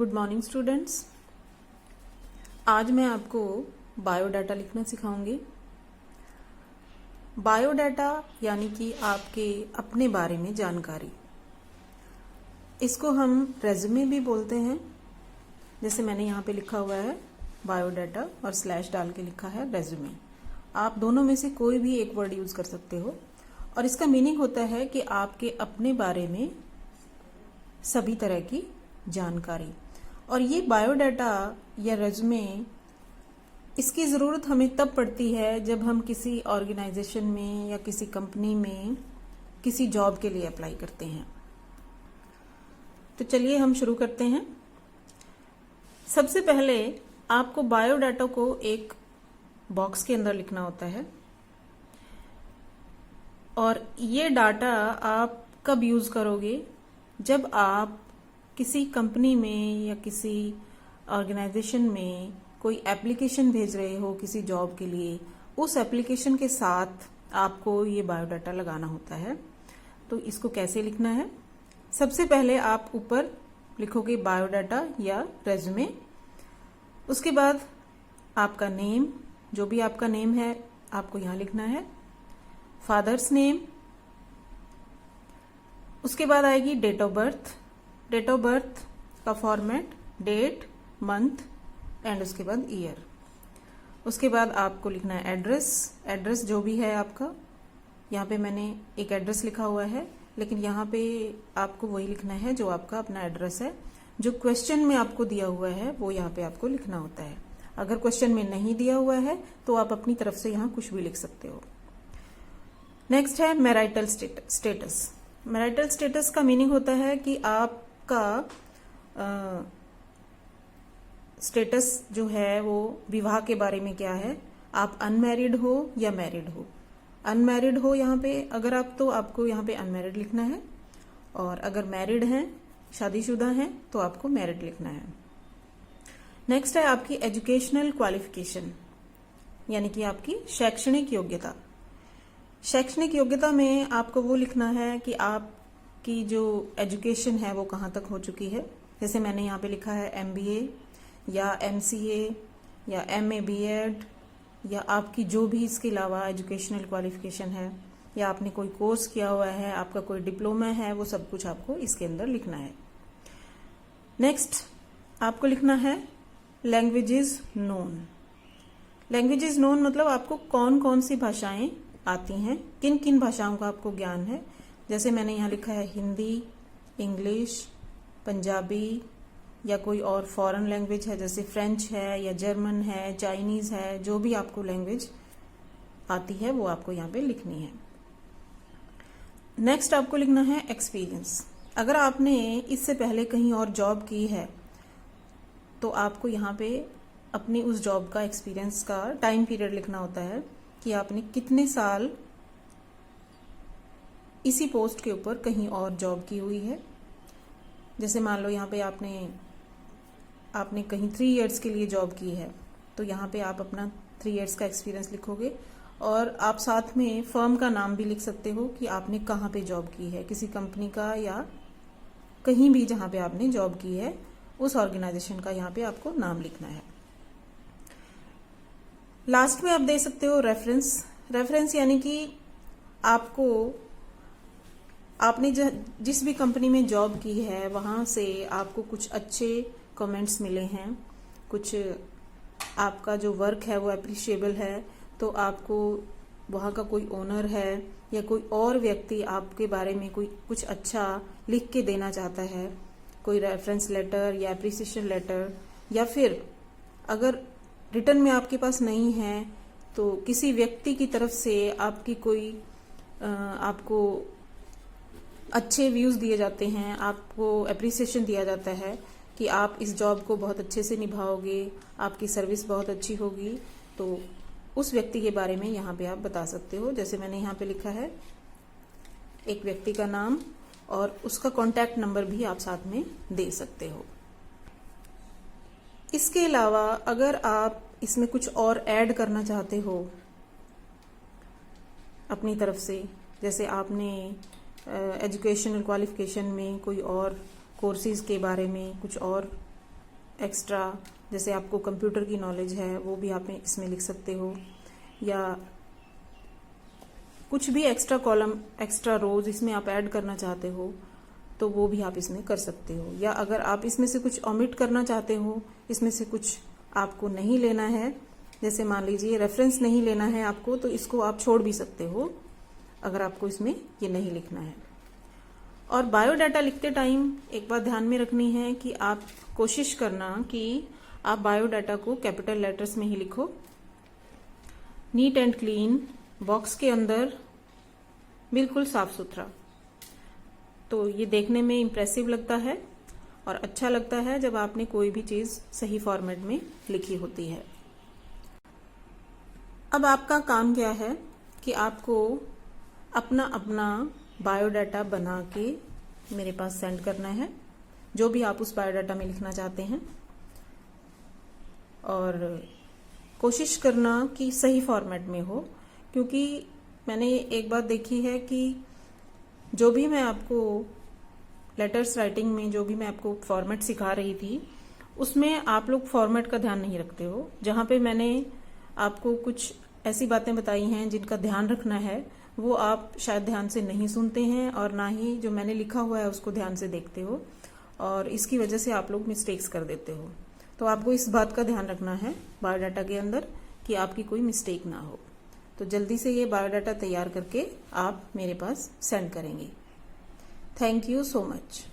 Good morning students. आज मैं आपको बायोडाटा लिखना सिखाऊंगी। बायोडाटा यानी कि आपके अपने बारे में जानकारी। इसको हम रेज्यूमे भी बोलते हैं। जैसे मैंने यहाँ पे लिखा हुआ है बायोडाटा और स्लैश डाल के लिखा है रेज्यूमे। आप दोनों में से कोई भी एक वर्ड यूज कर सकते हो और इसका मीनिंग होता है कि आपके अपने बारे में सभी तरह की जानकारी। और ये बायोडाटा या रेज्यूमे, इसकी ज़रूरत हमें तब पड़ती है जब हम किसी ऑर्गेनाइजेशन में या किसी कंपनी में किसी जॉब के लिए अप्लाई करते हैं। तो चलिए हम शुरू करते हैं। सबसे पहले आपको बायोडाटा को एक बॉक्स के अंदर लिखना होता है और ये डाटा आप कब यूज़ करोगे? जब आप किसी कंपनी में या किसी ऑर्गेनाइजेशन में कोई एप्लीकेशन भेज रहे हो किसी जॉब के लिए, उस एप्लीकेशन के साथ आपको ये बायोडाटा लगाना होता है। तो इसको कैसे लिखना है? सबसे पहले आप ऊपर लिखोगे बायोडाटा या रेज्यूमे। उसके बाद आपका नेम, जो भी आपका नेम है आपको यहाँ लिखना है, फादर्स नेम। उसके बाद आएगी date of birth. Date of birth का फॉर्मेट डेट, मंथ एंड उसके बाद ईयर। उसके बाद आपको लिखना है एड्रेस। एड्रेस जो भी है आपका, यहाँ पे मैंने एक एड्रेस लिखा हुआ है, लेकिन यहाँ पे आपको वही लिखना है जो आपका अपना एड्रेस है। जो क्वेश्चन में आपको दिया हुआ है वो यहाँ पे आपको लिखना होता है। अगर क्वेश्चन में नहीं दिया हुआ है तो आप अपनी तरफ से यहाँ कुछ भी लिख सकते हो। नेक्स्ट है मैरिटल स्टेटस। मैरिटल स्टेटस का मीनिंग होता है कि आपका स्टेटस जो है वो विवाह के बारे में क्या है। आप अनमैरिड हो या मैरिड हो। अनमैरिड हो यहाँ पे अगर आप, तो आपको यहाँ पे अनमैरिड लिखना है, और अगर मैरिड हैं, शादीशुदा हैं, तो आपको मैरिड लिखना है। नेक्स्ट है आपकी एजुकेशनल क्वालिफिकेशन, यानी कि आपकी शैक्षणिक योग्यता। शैक्षणिक योग्यता में आपको वो लिखना है कि आपकी जो एजुकेशन है वो कहाँ तक हो चुकी है। जैसे मैंने यहाँ पे लिखा है MBA या MCA या MA B.Ed, या आपकी जो भी इसके अलावा एजुकेशनल क्वालिफिकेशन है, या आपने कोई कोर्स किया हुआ है, आपका कोई डिप्लोमा है, वो सब कुछ आपको इसके अंदर लिखना है। नेक्स्ट आपको लिखना है लैंग्वेजेस नोन। लैंग्वेजेस नोन मतलब आपको कौन कौन सी भाषाएं आती हैं, किन किन भाषाओं का आपको ज्ञान है। जैसे मैंने यहाँ लिखा है हिंदी, इंग्लिश, पंजाबी, या कोई और फॉरेन लैंग्वेज है जैसे फ्रेंच है या जर्मन है, चाइनीज है, जो भी आपको लैंग्वेज आती है वो आपको यहाँ पे लिखनी है। नेक्स्ट आपको लिखना है एक्सपीरियंस। अगर आपने इससे पहले कहीं और जॉब की है तो आपको यहाँ पे अपनी उस जॉब का एक्सपीरियंस का टाइम पीरियड लिखना होता है कि आपने कितने साल इसी पोस्ट के ऊपर कहीं और जॉब की हुई है। जैसे मान लो यहाँ पे आपने कहीं 3 इयर्स के लिए जॉब की है, तो यहाँ पे आप अपना 3 इयर्स का एक्सपीरियंस लिखोगे, और आप साथ में फर्म का नाम भी लिख सकते हो कि आपने कहाँ पे जॉब की है, किसी कंपनी का या कहीं भी जहाँ पे आपने जॉब की है उस ऑर्गेनाइजेशन का यहाँ पे आपको नाम लिखना है। लास्ट में आप दे सकते हो रेफरेंस। रेफरेंस यानी कि आपने जिस भी कंपनी में जॉब की है वहां से आपको कुछ अच्छे कमेंट्स मिले हैं, कुछ आपका जो वर्क है वो अप्रिशिएबल है, तो आपको वहां का कोई ओनर है या कोई और व्यक्ति आपके बारे में कुछ अच्छा लिख के देना चाहता है, कोई रेफरेंस लेटर या अप्रिसिएशन लेटर, या फिर अगर रिटर्न में आपके पास नहीं है तो किसी व्यक्ति की तरफ से आपको अच्छे व्यूज दिए जाते हैं, आपको अप्रिसिएशन दिया जाता है कि आप इस जॉब को बहुत अच्छे से निभाओगे, आपकी सर्विस बहुत अच्छी होगी, तो उस व्यक्ति के बारे में यहाँ पे आप बता सकते हो। जैसे मैंने यहाँ पे लिखा है एक व्यक्ति का नाम, और उसका कॉन्टैक्ट नंबर भी आप साथ में दे सकते हो। इसके अलावा अगर आप इसमें कुछ और ऐड करना चाहते हो अपनी तरफ से, जैसे आपने एजुकेशनल क्वालिफिकेशन में कोई और कोर्सेज के बारे में कुछ और एक्स्ट्रा, जैसे आपको कंप्यूटर की नॉलेज है वो भी आप इसमें लिख सकते हो, या कुछ भी एक्स्ट्रा कॉलम, एक्स्ट्रा रोज इसमें आप ऐड करना चाहते हो तो वो भी आप इसमें कर सकते हो। या अगर आप इसमें से कुछ ओमिट करना चाहते हो, इसमें से कुछ आपको नहीं लेना है, जैसे मान लीजिए रेफरेंस नहीं लेना है आपको, तो इसको आप छोड़ भी सकते हो अगर आपको इसमें ये नहीं लिखना है। और बायोडाटा लिखते टाइम एक बात ध्यान में रखनी है कि आप कोशिश करना कि आप बायोडाटा को कैपिटल लेटर्स में ही लिखो, नीट एंड क्लीन, बॉक्स के अंदर बिल्कुल साफ सुथरा। तो ये देखने में इम्प्रेसिव लगता है और अच्छा लगता है जब आपने कोई भी चीज सही फॉर्मेट में लिखी होती है। अब आपका काम क्या है कि आपको अपना अपना बायोडाटा बना के मेरे पास सेंड करना है, जो भी आप उस बायोडाटा में लिखना चाहते हैं, और कोशिश करना कि सही फॉर्मेट में हो। क्योंकि मैंने एक बात देखी है कि जो भी मैं आपको लेटर्स राइटिंग में जो भी मैं आपको फॉर्मेट सिखा रही थी, उसमें आप लोग फॉर्मेट का ध्यान नहीं रखते हो। जहां पे मैंने आपको कुछ ऐसी बातें बताई हैं जिनका ध्यान रखना है, वो आप शायद ध्यान से नहीं सुनते हैं और ना ही जो मैंने लिखा हुआ है उसको ध्यान से देखते हो, और इसकी वजह से आप लोग मिस्टेक्स कर देते हो। तो आपको इस बात का ध्यान रखना है बायोडाटा के अंदर कि आपकी कोई मिस्टेक ना हो। तो जल्दी से ये बायोडाटा तैयार करके आप मेरे पास सेंड करेंगे। Thank you so much.